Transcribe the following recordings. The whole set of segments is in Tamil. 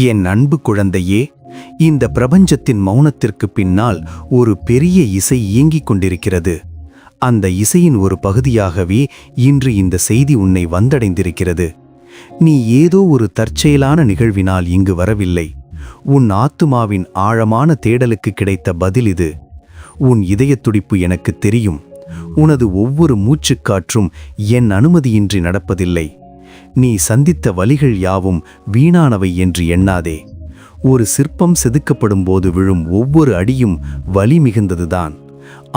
என் அன்பு குழந்தையே, இந்த பிரபஞ்சத்தின் மௌனத்திற்கு பின்னால் ஒரு பெரிய இசை இயங்கிக் கொண்டிருக்கிறது. அந்த இசையின் ஒரு பகுதியாகவே இன்று இந்த செய்தி உன்னை வந்தடைந்திருக்கிறது. நீ ஏதோ ஒரு தற்செயலான நிகழ்வினால் இங்கு வரவில்லை. உன் ஆத்துமாவின் ஆழமான தேடலுக்கு கிடைத்த பதில் இது. உன் இதயத் துடிப்பு எனக்கு தெரியும். உனது ஒவ்வொரு மூச்சுக்காற்றும் என் அனுமதியின்றி நடப்பதில்லை. நீ சந்தித்த வலிகள் யாவும் வீணானவை என்று எண்ணாதே. ஒரு சிற்பம் செதுக்கப்படும் போது விழும் ஒவ்வொரு அடியும் வலி மிகுந்ததுதான்.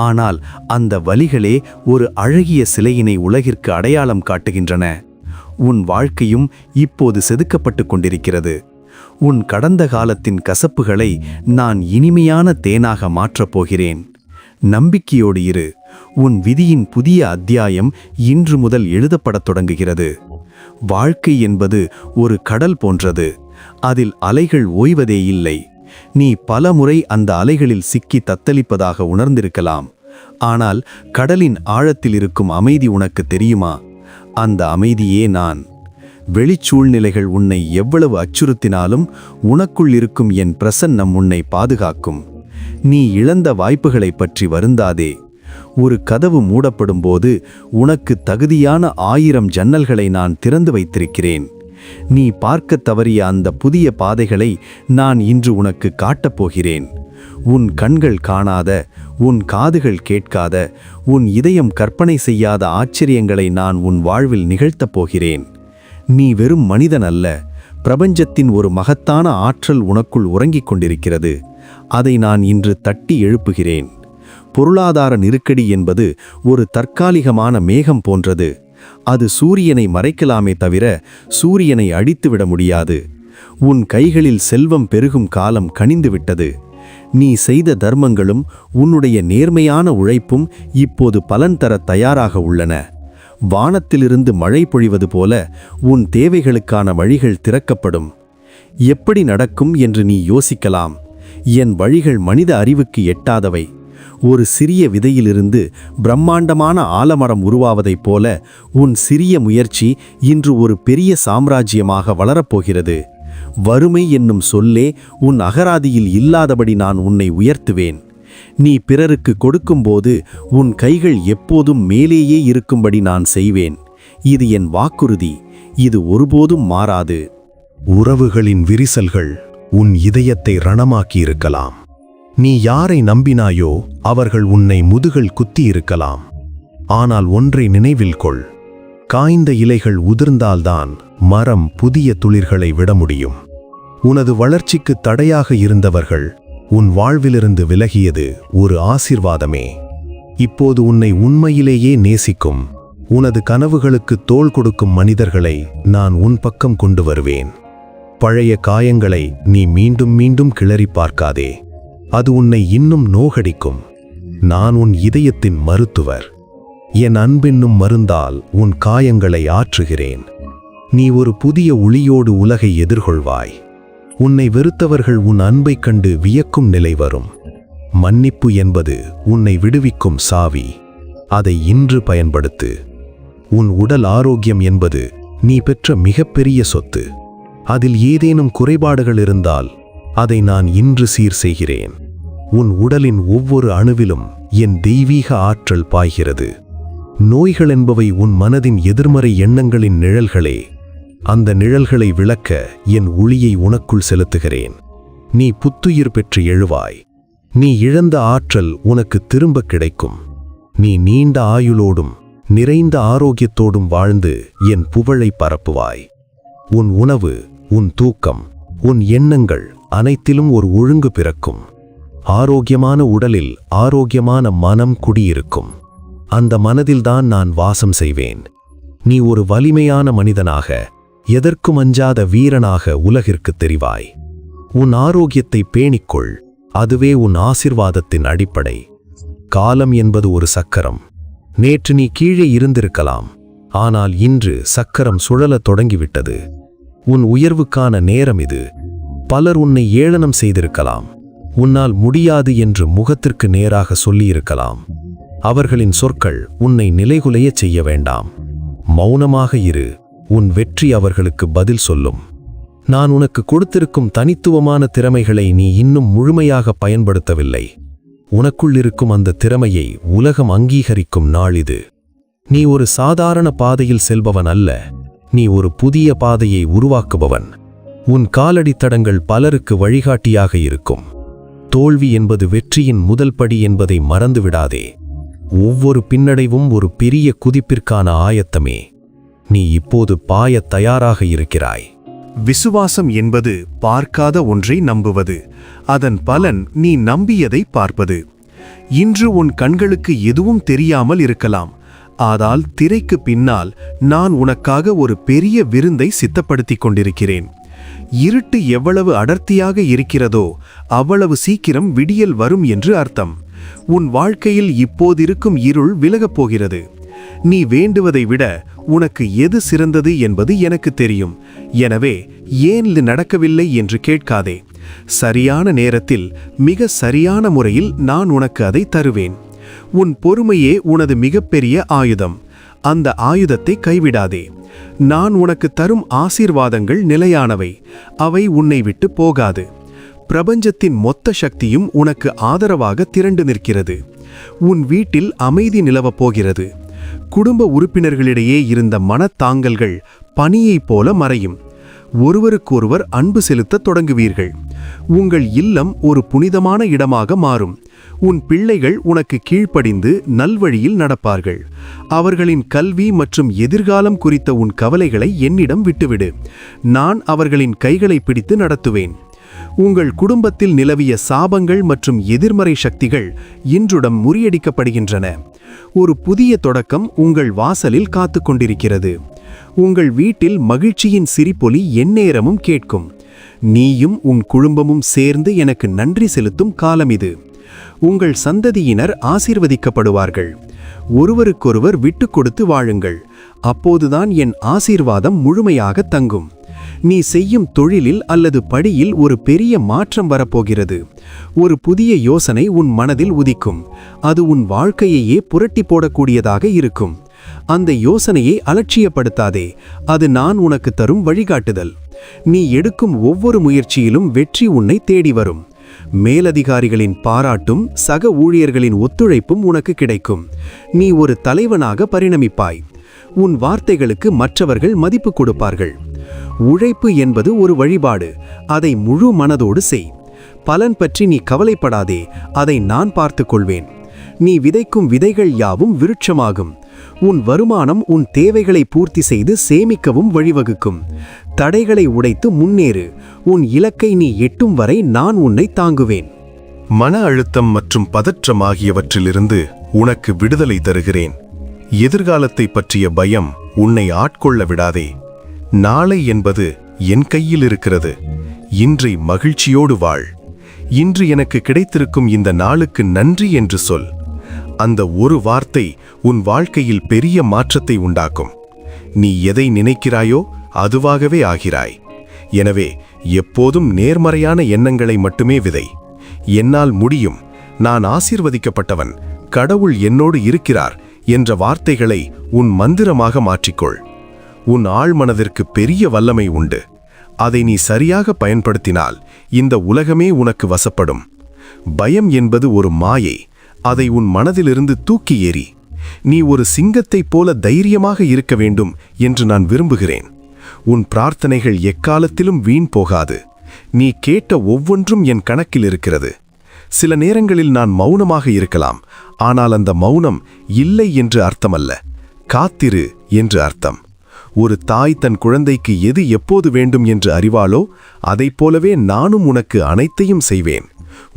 ஆனால் அந்த வலிகளே ஒரு அழகிய சிலையினை உலகிற்கு அடையாளம் காட்டுகின்றன. உன் வாழ்க்கையும் இப்போது செதுக்கப்பட்டு கொண்டிருக்கிறது. உன் கடந்த காலத்தின் கசப்புகளை நான் இனிமையான தேனாக மாற்றப் போகிறேன். நம்பிக்கையோடு இரு. உன் விதியின் புதிய அத்தியாயம் இன்று முதல் எழுதப்படத் தொடங்குகிறது. வாழ்க்கை என்பது ஒரு கடல் போன்றது. அதில் அலைகள் ஓய்வதே இல்லை. நீ பலமுறை அந்த அலைகளில் சிக்கி தத்தளிப்பதாக உணர்ந்திருக்கலாம். ஆனால் கடலின் ஆழத்தில் இருக்கும் அமைதி உனக்கு தெரியுமா? அந்த அமைதியே நான். வெளிச்சூழ்நிலைகள் உன்னை எவ்வளவு அச்சுறுத்தினாலும் உனக்குள் இருக்கும் என் பிரசன்னம் உன்னை பாதுகாக்கும். நீ இழந்த வாய்ப்புகளை பற்றி வருந்தாதே. ஒரு கதவு மூடப்படும் போது உனக்கு தகுதியான 1000 ஜன்னல்களை நான் திறந்து வைத்திருக்கிறேன். நீ பார்க்க தவறிய அந்த புதிய பாதைகளை நான் இன்று உனக்கு காட்டப் போகிறேன். உன் கண்கள் காணாத, உன் காதுகள் கேட்காத, உன் இதயம் கற்பனை செய்யாத ஆச்சரியங்களை நான் உன் வாழ்வில் நிகழ்த்தப் போகிறேன். நீ வெறும் மனிதன் அல்ல. பிரபஞ்சத்தின் ஒரு மகத்தான ஆற்றல் உனக்குள் உறங்கிக் கொண்டிருக்கிறது. அதை நான் இன்று தட்டி எழுப்புகிறேன். பொருளாதார நெருக்கடி என்பது ஒரு தற்காலிகமான மேகம் போன்றது. அது சூரியனை மறைக்கலாமே தவிர சூரியனை அடித்துவிட முடியாது. உன் கைகளில் செல்வம் பெருகும் காலம் கனிந்துவிட்டது. நீ செய்த தர்மங்களும் உன்னுடைய நேர்மையான உழைப்பும் இப்போது பலன் தர தயாராக உள்ளன. வானத்திலிருந்து மழை பொழிவது போல உன் தேவைகளுக்கான வழிகள் திறக்கப்படும். எப்படி நடக்கும் என்று நீ யோசிக்கலாம். என் வழிகள் மனித அறிவுக்கு எட்டாதவை. ஒரு சிறிய விதையிலிருந்து பிரம்மாண்டமான ஆலமரம் உருவாவதைப் போல உன் சிறிய முயற்சி இன்று ஒரு பெரிய சாம்ராஜ்யமாக வளரப்போகிறது. வறுமை என்னும் சொல்லே உன் அகராதியில் இல்லாதபடி நான் உன்னை உயர்த்துவேன். நீ பிறருக்கு கொடுக்கும்போது உன் கைகள் எப்போதும் மேலேயே இருக்கும்படி நான் செய்வேன். இது என் வாக்குறுதி. இது ஒருபோதும் மாறாது. உறவுகளின் விரிசல்கள் உன் இதயத்தை ரணமாக்கியிருக்கலாம். நீ யாரை நம்பினாயோ அவர்கள் உன்னை முதுகில் குத்தியிருக்கலாம். ஆனால் ஒன்றை நினைவில் கொள். காய்ந்த இலைகள் உதிர்ந்தால்தான் மரம் புதிய துளிர்களை விட முடியும். உனது வளர்ச்சிக்கு தடையாக இருந்தவர்கள் உன் வாழ்விலிருந்து விலகியது ஒரு ஆசீர்வாதமே. இப்போது உன்னை உண்மையிலேயே நேசிக்கும், உனது கனவுகளுக்கு தோள் கொடுக்கும் மனிதர்களை நான் உன் பக்கம் கொண்டு வருவேன். பழைய காயங்களை நீ மீண்டும் மீண்டும் கிளறி பார்க்காதே. அது உன்னை இன்னும் நோகடிக்கும். நான் உன் இதயத்தின் மருத்துவர். என் அன்பென்னும் மருந்தால் உன் காயங்களை ஆற்றுகிறேன். நீ ஒரு புதிய ஒளியோடு உலகை எதிர்கொள்வாய். உன்னை வெறுத்தவர்கள் உன் அன்பைக் கண்டு வியக்கும் நிலை வரும். மன்னிப்பு என்பது உன்னை விடுவிக்கும் சாவி. அதை இன்று பயன்படுத்து. உன் உடல் ஆரோக்கியம் என்பது நீ பெற்ற மிகப்பெரிய சொத்து. அதில் ஏதேனும் குறைபாடுகள் இருந்தால் அதை நான் இன்று சீர் செய்கிறேன். உன் உடலின் ஒவ்வொரு அணுவிலும் என் தெய்வீக ஆற்றல் பாய்கிறது. நோய்கள் என்பவை உன் மனதின் எதிர்மறை எண்ணங்களின் நிழல்களே. அந்த நிழல்களை விளக்க என் ஒளியை உனக்குள் செலுத்துகிறேன். நீ புத்துயிர் பெற்று எழுவாய். நீ இழந்த ஆற்றல் உனக்கு திரும்ப கிடைக்கும். நீ நீண்ட ஆயுளோடும் நிறைந்த ஆரோக்கியத்தோடும் வாழ்ந்து என் புகழை பரப்புவாய். உன் உணவு, உன் தூக்கம், உன் எண்ணங்கள் அனைத்திலும் ஒரு ஒழுங்கு பிறக்கும். ஆரோக்கியமான உடலில் ஆரோக்கியமான மனம் குடியிருக்கும். அந்த மனதில்தான் நான் வாசம் செய்வேன். நீ ஒரு வலிமையான மனிதனாக, எதற்கும் அஞ்சாத வீரனாக உலகிற்கு தெரிவாய். உன் ஆரோக்கியத்தை பேணிக்கொள். அதுவே உன் ஆசிர்வாதத்தின் அடிப்படை. காலம் என்பது ஒரு சக்கரம். நேற்று நீ கீழே இருந்திருக்கலாம். ஆனால் இன்று சக்கரம் சுழலத் தொடங்கிவிட்டது. உன் உயர்வுக்கான நேரம் இது. பலர் உன்னை ஏளனம் செய்திருக்கலாம். உன்னால் முடியாது என்று முகத்திற்கு நேராக சொல்லியிருக்கலாம். அவர்களின் சொற்கள் உன்னை நிலைகுலையச் செய்ய வேண்டாம். மௌனமாக இரு. உன் வெற்றி அவர்களுக்கு பதில் சொல்லும். நான் உனக்கு கொடுத்திருக்கும் தனித்துவமான திறமைகளை நீ இன்னும் முழுமையாக பயன்படுத்தவில்லை. உனக்குள் இருக்கும் அந்த திறமையை உலகம் அங்கீகரிக்கும் நாள் இது. நீ ஒரு சாதாரண பாதையில் செல்பவன் அல்ல, நீ ஒரு புதிய பாதையை உருவாக்குபவன். உன் காலடித்தடங்கள் பலருக்கு வழிகாட்டியாக இருக்கும். தோல்வி என்பது வெற்றியின் முதல் படி என்பதை மறந்துவிடாதே. ஒவ்வொரு பின்னடைவும் ஒரு பெரிய குதிப்பிற்கான ஆயத்தமே. நீ இப்போது பாயத் தயாராக இருக்கிறாய். விசுவாசம் என்பது பார்க்காத ஒன்றை நம்புவது. அதன் பலன் நீ நம்பியதை பார்ப்பது. இன்று உன் கண்களுக்கு எதுவும் தெரியாமல் இருக்கலாம். ஆனால் திரைக்கு பின்னால் நான் உனக்காக ஒரு பெரிய விருந்தை சித்தப்படுத்திக் கொண்டிருக்கிறேன். இருட்டு எவ்வளவு அடர்த்தியாக இருக்கிறதோ அவ்வளவு சீக்கிரம் விடியல் வரும் என்று அர்த்தம். உன் வாழ்க்கையில் இப்போதிருக்கும் இருள் விலகப் போகிறது. நீ வேண்டுவதை விட உனக்கு எது சிறந்தது என்பது எனக்கு தெரியும். எனவே ஏன் நடக்கவில்லை என்று கேட்காதே. சரியான நேரத்தில் மிக சரியான முறையில் நான் உனக்கு அதை தருவேன். உன் பொறுமையே உனது மிகப்பெரிய ஆயுதம். அந்த ஆயுதத்தை கைவிடாதே. நான் உனக்கு தரும் ஆசீர்வாதங்கள் நிலையானவை. அவை உன்னை விட்டு போகாது. பிரபஞ்சத்தின் மொத்த சக்தியும் உனக்கு ஆதரவாக திரண்டு நிற்கிறது. உன் வீட்டில் அமைதி நிலவப் போகிறது. குடும்ப உறுப்பினர்களிடையே இருந்த மனத்தாங்கல்கள் பனியைப் போல மறையும். ஒருவருக்கொருவர் அன்பு செலுத்தத் தொடங்குவீர்கள். உங்கள் இல்லம் ஒரு புனிதமான இடமாக மாறும். உன் பிள்ளைகள் உனக்கு கீழ்ப்படிந்து நல்வழியில் நடப்பார்கள். அவர்களின் கல்வி மற்றும் எதிர்காலம் குறித்த உன் கவலைகளை என்னிடம் விட்டுவிடு. நான் அவர்களின் கைகளை பிடித்து நடத்துவேன். உங்கள் குடும்பத்தில் நிலவிய சாபங்கள் மற்றும் எதிர்மறை சக்திகள் இன்றுடன் முறியடிக்கப்படுகின்றன. ஒரு புதிய தொடக்கம் உங்கள் வாசலில் காத்து கொண்டிருக்கிறது. உங்கள் வீட்டில் மகிழ்ச்சியின் சிரிப்பொலி எந்நேரமும் கேட்கும். நீயும் உன் குடும்பமும் சேர்ந்து எனக்கு நன்றி செலுத்தும் காலம் இது. உங்கள் சந்ததியினர் ஆசீர்வதிக்கப்படுவார்கள். ஒருவருக்கொருவர் விட்டு கொடுத்து வாழுங்கள். அப்போதுதான் என் ஆசீர்வாதம் முழுமையாக தங்கும். நீ செய்யும் தொழிலில் அல்லது படியில் ஒரு பெரிய மாற்றம் வரப்போகிறது. ஒரு புதிய யோசனை உன் மனதில் உதிக்கும். அது உன் வாழ்க்கையையே புரட்டி போடக்கூடியதாக இருக்கும். அந்த யோசனையை அலட்சியப்படுத்தாதே. அது நான் உனக்கு தரும் வழிகாட்டுதல். நீ எடுக்கும் ஒவ்வொரு முயற்சியிலும் வெற்றி உன்னை தேடி வரும். மேலதிகாரிகளின் பாராட்டும் சக ஊழியர்களின் ஒத்துழைப்பும் உனக்கு கிடைக்கும். நீ ஒரு தலைவனாக பரிணமிப்பாய். உன் வார்த்தைகளுக்கு மற்றவர்கள் மதிப்பு கொடுப்பார்கள். உழைப்பு என்பது ஒரு வழிபாடு. அதை முழு மனதோடு செய். பலன் பற்றி நீ கவலைப்படாதே. அதை நான் பார்த்துக் கொள்வேன். நீ விதைக்கும் விதைகள் யாவும் விருட்சமாகும். உன் வருமானம் உன் தேவைகளை பூர்த்தி செய்து சேமிக்கவும் வழிவகுக்கும். தடைகளை உடைத்து முன்னேறு. உன் இலக்கை நீ எட்டும் வரை நான் உன்னை தாங்குவேன். மன அழுத்தம் மற்றும் பதற்றம் ஆகியவற்றிலிருந்து உனக்கு விடுதலை தருகிறேன். எதிர்காலத்தை பற்றிய பயம் உன்னை ஆட்கொள்ள விடாதே. நாளை என்பது என் கையில் இருக்கிறது. இன்றை மகிழ்ச்சியோடு வாழ். இன்று எனக்கு கிடைத்திருக்கும் இந்த நாளுக்கு நன்றி என்று சொல். அந்த ஒரு வார்த்தை உன் வாழ்க்கையில் பெரிய மாற்றத்தை உண்டாக்கும். நீ எதை நினைக்கிறாயோ அதுவாகவே ஆகிறாய். எனவே எப்போதும் நேர்மறையான எண்ணங்களை மட்டுமே விதை. என்னால் முடியும், நான் ஆசீர்வதிக்கப்பட்டவன், கடவுள் என்னோடு இருக்கிறார் என்ற வார்த்தைகளை உன் மந்திரமாக மாற்றிக்கொள். உன் ஆழ்மனதிற்கு பெரிய வல்லமை உண்டு. அதை நீ சரியாக பயன்படுத்தினால் இந்த உலகமே உனக்கு வசப்படும். பயம் என்பது ஒரு மாயை. அதை உன் மனதிலிருந்து தூக்கி எறி. நீ ஒரு சிங்கத்தைப் போல தைரியமாக இருக்க வேண்டும் என்று நான் விரும்புகிறேன். உன் பிரார்த்தனைகள் எக்காலத்திலும் வீண் போகாது. நீ கேட்ட ஒவ்வொன்றும் என் கணக்கில் இருக்கிறது. சில நேரங்களில் நான் மௌனமாக இருக்கலாம். ஆனால் அந்த மௌனம் இல்லை என்று அர்த்தமல்ல, காத்திரு என்று அர்த்தம். ஒரு தாய் தன் குழந்தைக்கு எது எப்போது வேண்டும் என்று அறிவாளோ அதைப் போலவே நானும் உனக்கு அனைத்தையும் செய்வேன்.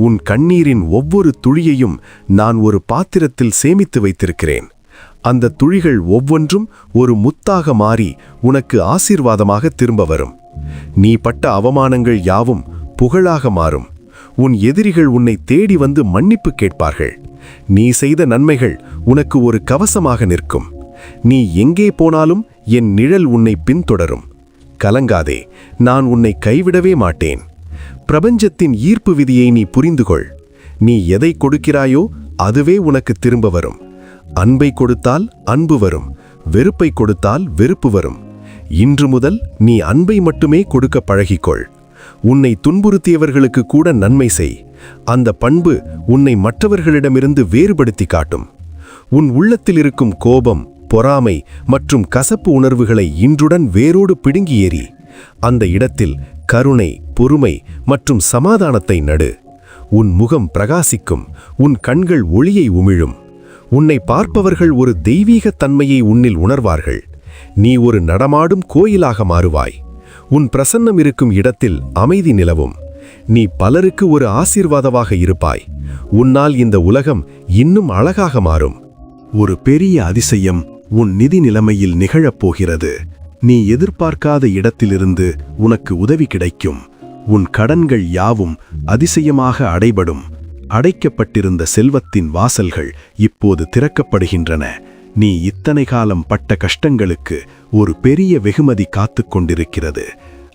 உன் கண்ணீரின் ஒவ்வொரு துளியையும் நான் ஒரு பாத்திரத்தில் சேமித்து வைத்திருக்கிறேன். அந்த துளிகள் ஒவ்வொன்றும் ஒரு முத்தாக மாறி உனக்கு ஆசீர்வாதமாக திரும்ப வரும். நீ பட்ட அவமானங்கள் யாவும் புகழாக மாறும். உன் எதிரிகள் உன்னை தேடி வந்து மன்னிப்பு கேட்பார்கள். நீ செய்த நன்மைகள் உனக்கு ஒரு கவசமாக நிற்கும். நீ எங்கே போனாலும் என் நிழல் உன்னை பின்தொடரும். கலங்காதே, நான் உன்னை கைவிடவே மாட்டேன். பிரபஞ்சத்தின் ஈர்ப்பு விதியை நீ புரிந்துகொள். நீ எதை கொடுக்கிறாயோ அதுவே உனக்கு திரும்ப வரும். அன்பை கொடுத்தால் அன்பு வரும். வெறுப்பை கொடுத்தால் வெறுப்பு வரும். இன்று முதல் நீ அன்பை மட்டுமே கொடுக்க பழகிக்கொள். உன்னை துன்புறுத்தியவர்களுக்கு கூட நன்மை செய். அந்த பண்பு உன்னை மற்றவர்களிடமிருந்து வேறுபடுத்தி காட்டும். உன் உள்ளத்தில் இருக்கும் கோபம், பொறாமை மற்றும் கசப்பு உணர்வுகளை இன்றுடன் வேரோடு பிடுங்கி எறி. அந்த இடத்தில் கருணை, பொறுமை மற்றும் சமாதானத்தை நடு. உன் முகம் பிரகாசிக்கும், உன் கண்கள் ஒளியை உமிழும். உன்னை பார்ப்பவர்கள் ஒரு தெய்வீக தன்மையை உன்னில் உணர்வார்கள். நீ ஒரு நடமாடும் கோயிலாக மாறுவாய். உன் பிரசன்னம் இருக்கும் இடத்தில் அமைதி நிலவும். நீ பலருக்கு ஒரு ஆசீர்வாதமாக இருப்பாய். உன்னால் இந்த உலகம் இன்னும் அழகாக மாறும். ஒரு பெரிய அதிசயம் உன் நிதி நிலைமையில் நிகழப்போகிறது. நீ எதிர்பார்க்காத இடத்திலிருந்து உனக்கு உதவி கிடைக்கும். உன் கடன்கள் யாவும் அதிசயமாக அடைபடும். அடைக்கப்பட்டிருந்த செல்வத்தின் வாசல்கள் இப்போது திறக்கப்படுகின்றன. நீ இத்தனை காலம் பட்ட கஷ்டங்களுக்கு ஒரு பெரிய வெகுமதி காத்து கொண்டிருக்கிறது.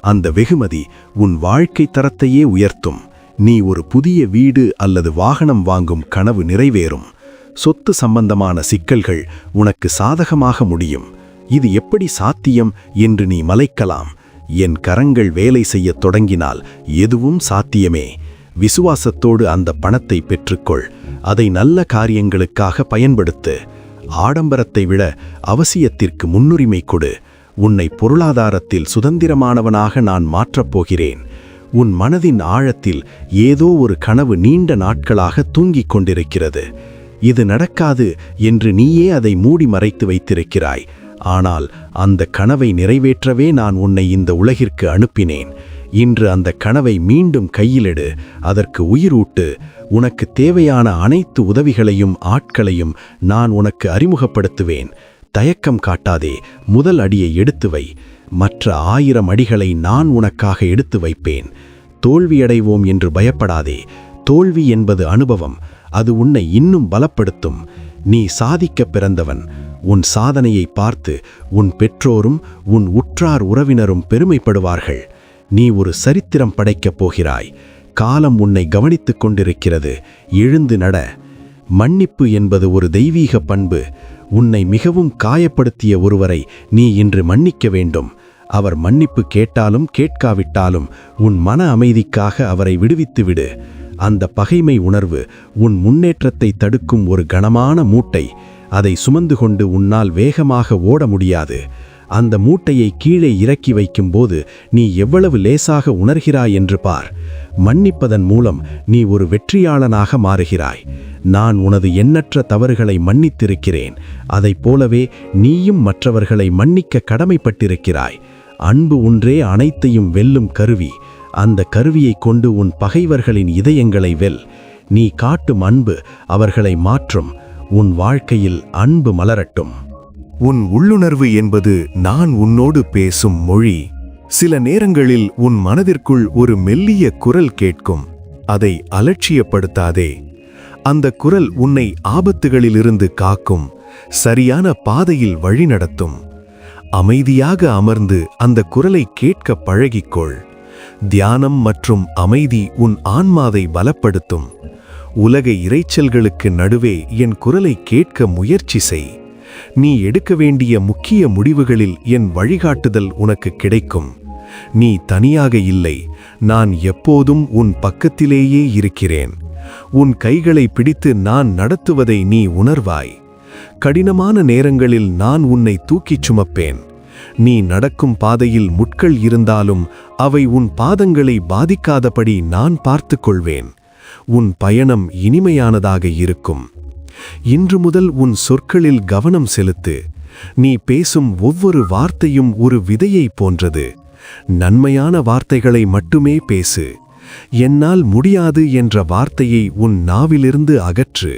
அந்த வெகுமதி உன் வாழ்க்கை தரத்தையே உயர்த்தும். நீ ஒரு புதிய வீடு அல்லது வாகனம் வாங்கும் கனவு நிறைவேறும். சொத்து சம்பந்தமான சிக்கல்கள் உனக்கு சாதகமாக முடியும். இது எப்படி சாத்தியம் என்று நீ மலைக்கலாம். என் கரங்கள் வேலை செய்யத் தொடங்கினால் எதுவும் சாத்தியமே. விசுவாசத்தோடு அந்த பணத்தை பெற்றுக்கொள். அதை நல்ல காரியங்களுக்காக பயன்படுத்து. ஆடம்பரத்தை விட அவசியத்திற்கு முன்னுரிமை கொடு. உன்னை பொருளாதாரத்தில் சுதந்திரமானவனாக நான் மாற்றப் போகிறேன். உன் மனதின் ஆழத்தில் ஏதோ ஒரு கனவு நீண்ட நாட்களாக தூங்கிக் கொண்டிருக்கிறது. இது நடக்காது என்று நீயே அதை மூடி மறைத்து வைத்திருக்கிறாய். ஆனால் அந்த கனவை நிறைவேற்றவே நான் உன்னை இந்த உலகிற்கு அனுப்பினேன். இன்று அந்த கனவை மீண்டும் கையிலெடு. அதற்கு உயிரூட்டு. உனக்கு தேவையான அனைத்து உதவிகளையும் ஆட்களையும் நான் உனக்கு அறிமுகப்படுத்துவேன். தயக்கம் காட்டாதே. முதல் அடியை எடுத்து வை. மற்ற 1000 அடிகளை நான் உனக்காக எடுத்து வைப்பேன். தோல்வியடைவோம் என்று பயப்படாதே. தோல்வி என்பது அனுபவம். அது உன்னை இன்னும் பலப்படுத்தும். நீ சாதிக்க பிறந்தவன். உன் சாதனையை பார்த்து உன் பெற்றோரும் உன் உற்றார் உறவினரும் பெருமைப்படுவார்கள். நீ ஒரு சரித்திரம் படைக்கப் போகிறாய். காலம் உன்னை கவனித்துக் கொண்டிருக்கிறது. எழுந்து நட. மன்னிப்பு என்பது ஒரு தெய்வீக பண்பு. உன்னை மிகவும் காயப்படுத்திய ஒருவரை நீ இன்று மன்னிக்க வேண்டும். அவர் மன்னிப்பு கேட்டாலும் கேட்காவிட்டாலும் உன் மன அமைதிக்காக அவரை விடுவித்து விடு. அந்த பகைமை உணர்வு உன் முன்னேற்றத்தை தடுக்கும் ஒரு கனமான மூட்டை. அதை சுமந்து கொண்டு உன்னால் வேகமாக ஓட முடியாது. அந்த மூட்டையை கீழே இறக்கி வைக்கும்போது நீ எவ்வளவு லேசாக உணர்கிறாய் என்று பார். மன்னிப்பதன் மூலம் நீ ஒரு வெற்றியாளனாக மாறுகிறாய். நான் உனது எண்ணற்ற தவறுகளை மன்னித்திருக்கிறேன். அதைப் போலவே நீயும் மற்றவர்களை மன்னிக்க கடமைப்பட்டிருக்கிறாய். அன்பு ஒன்றே அனைத்தையும் வெல்லும் கருவி. அந்த கருவியை கொண்டு உன் பகைவர்களின் இதயங்களை வெல். நீ காட்டும் அன்பு அவர்களை மாற்றும். உன் வாழ்க்கையில் அன்பு மலரட்டும். உன் உள்ளுணர்வு என்பது நான் உன்னோடு பேசும் மொழி. சில நேரங்களில் உன் மனதிற்குள் ஒரு மெல்லிய குரல் கேட்கும். அதை அலட்சியப்படுத்தாதே. அந்த குரல் உன்னை ஆபத்துகளிலிருந்து காக்கும். சரியான பாதையில் வழிநடத்தும். அமைதியாக அமர்ந்து அந்த குரலை கேட்க பழகிக்கொள். தியானம் மற்றும் அமைதி உன் ஆன்மாவை பலப்படுத்தும். உலக இரைச்சல்களுக்கு நடுவே என் குரலை கேட்க முயற்சி செய். நீ எடுக்க வேண்டிய முக்கிய முடிவுகளில் என் வழிகாட்டுதல் உனக்கு கிடைக்கும். நீ தனியாக இல்லை. நான் எப்போதும் உன் பக்கத்திலேயே இருக்கிறேன். உன் கைகளை பிடித்து நான் நடத்துவதை நீ உணர்வாய். கடினமான நேரங்களில் நான் உன்னை தூக்கிச் சுமப்பேன். நீ நடக்கும் பாதையில் முட்கள் இருந்தாலும் அவை உன் பாதங்களை பாதிக்காதபடி நான் பார்த்துக் கொள்வேன். உன் பயணம் இனிமையானதாக இருக்கும். இன்று முதல் உன் சொற்களில் கவனம் செலுத்து. நீ பேசும் ஒவ்வொரு வார்த்தையும் ஒரு விதையைப் போன்றது. நன்மையான வார்த்தைகளை மட்டுமே பேசு. என்னால் முடியாது என்ற வார்த்தையை உன் நாவிலிருந்து அகற்று.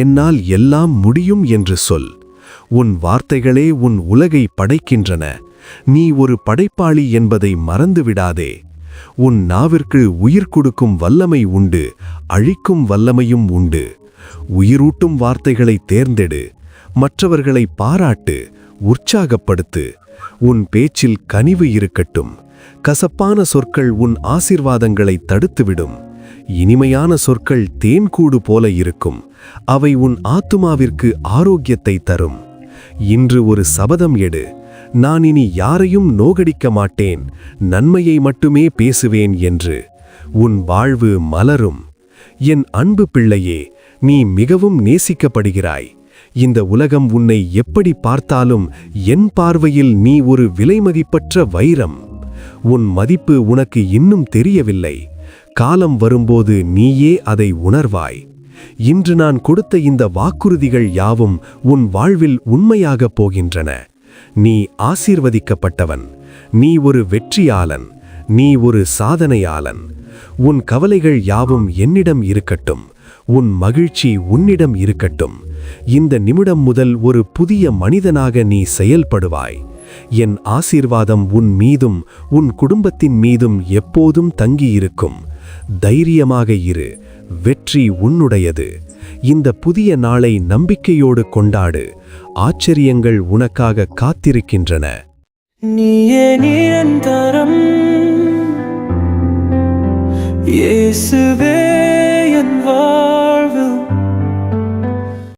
என்னால் எல்லாம் முடியும் என்று சொல். உன் வார்த்தைகளே உன் உலகை படைக்கின்றன. நீ ஒரு படைப்பாளி என்பதை மறந்துவிடாதே. உன் நாவிற்கு உயிர் கொடுக்கும் வல்லமை உண்டு. அழிக்கும் வல்லமையும் உண்டு. உயிரூட்டும் வார்த்தைகளை தேர்ந்தெடு. மற்றவர்களை பாராட்டு. உற்சாகப்படுத்து. உன் பேச்சில் கனிவு இருக்கட்டும். கசப்பான சொற்கள் உன் ஆசீர்வாதங்களை தடுத்துவிடும். இனிமையான சொற்கள் தேன்கூடு போல இருக்கும். அவை உன் ஆத்துமாவிற்கு ஆரோக்கியத்தை தரும். இன்று ஒரு சபதம் எடு. நான் இனி யாரையும் நோகடிக்க மாட்டேன், நன்மையை மட்டுமே பேசுவேன் என்று. உன் வாழ்வு மலரும். என் அன்பு பிள்ளையே, நீ மிகவும் நேசிக்கப்படுகிறாய். இந்த உலகம் உன்னை எப்படி பார்த்தாலும் என் பார்வையில் நீ ஒரு விலைமதிப்பற்ற வைரம். உன் மதிப்பு உனக்கு இன்னும் தெரியவில்லை. காலம் வரும்போது நீயே அதை உணர்வாய். இன்று நான் கொடுத்த இந்த வாக்குறுதிகள் யாவும் உன் வாழ்வில் உண்மையாகப் போகின்றன. நீ ஆசீர்வதிக்கப்பட்டவன். நீ ஒரு வெற்றியாளன். நீ ஒரு சாதனையாளன். உன் கவலைகள் யாவும் என்னிடம் இருக்கட்டும். உன் மகிழ்ச்சி உன்னிடம் இருக்கட்டும். இந்த நிமிடம் முதல் ஒரு புதிய மனிதனாக நீ செயல்படுவாய். என் ஆசீர்வாதம் உன் மீதும் உன் குடும்பத்தின் மீதும் எப்போதும் தங்கியிருக்கும். தைரியமாக இரு. வெற்றி உன்னுடையது. இந்த புதிய நாளை நம்பிக்கையோடு கொண்டாடு. ஆச்சரியங்கள் உனக்காக காத்திருக்கின்றன. நீயே நிரந்தரம், இயேசுவே என்